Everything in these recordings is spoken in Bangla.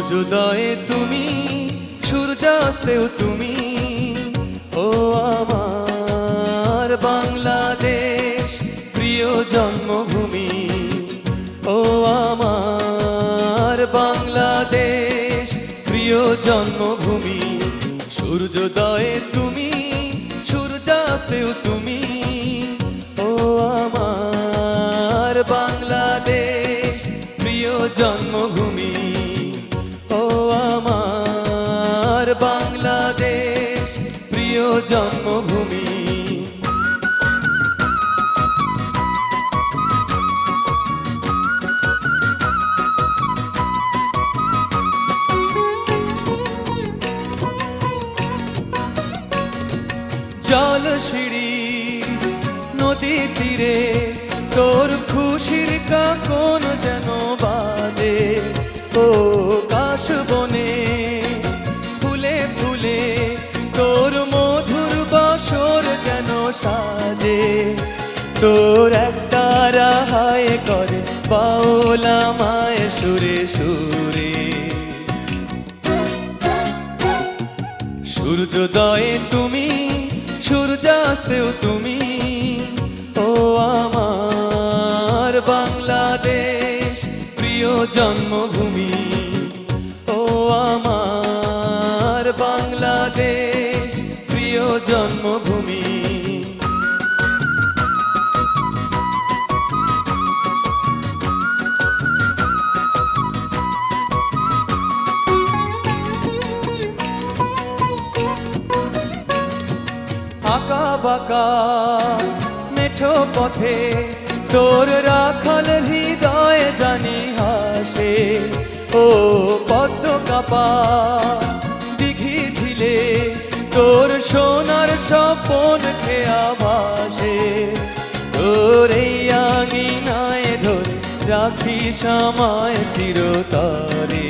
সূর্যোদয়ে তুমি, সূর্যাস্তেও তুমি, ও আমার বাংলাদেশ প্রিয় জন্মভূমি। ও আমার বাংলাদেশ প্রিয় জন্মভূমি। সূর্যোদয়ে তুমি, সূর্যাস্তেও তুমি, ও আমার বাংলাদেশ প্রিয় জন্মভূমি। ও আমার বাংলাদেশ প্রিয় জন্মভূমি। জল সিঁড়ি নদী তীরে তোর খুশির কাকন যেন বাজে। ও কাশবনে ফুলে ফুলে তোর মধুর বাসর যেন সাজে। তোর একটা রাহায় করে বাউলা মায় সুরে সুরে। সূর্যোদয়ে তুমি, সূর্যাস্তেও তুমি, ও আমার বাংলাদেশ প্রিয় জন্মভূমি। ও আমার বাংলাদেশ প্রিয় জন্মভূমি। আঁকা বাঁকা মেঠো পথে তোর রাখাল হৃদয় জানি হাসে। ও পদ্ম কাপা দিঘি ঝিলে তোর সোনার স্বপন খেয়া ভাসে। তোর এই আঙিনায় ধরে রাখি সময় চিরতরে।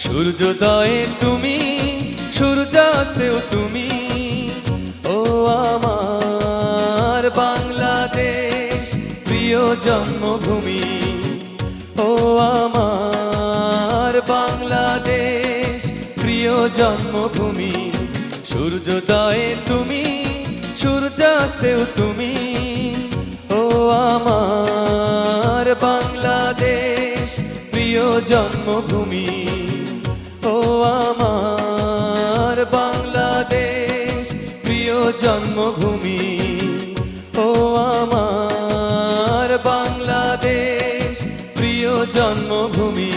সূর্যোদয়ে তুমি, সূর্যাস্তেও তুমি, ও আমার বাংলাদেশ প্রিয় জন্মভূমি। ও আমার বাংলাদেশ প্রিয় জন্মভূমি। সূর্যোদয়ে তুমি, সূর্যাস্তেও তুমি, ও আমার বাংলাদেশ প্রিয় জন্মভূমি। ও আমার বাংলাদেশ প্রিয় জন্মভূমি। ও আমার বাংলাদেশ প্রিয় জন্মভূমি।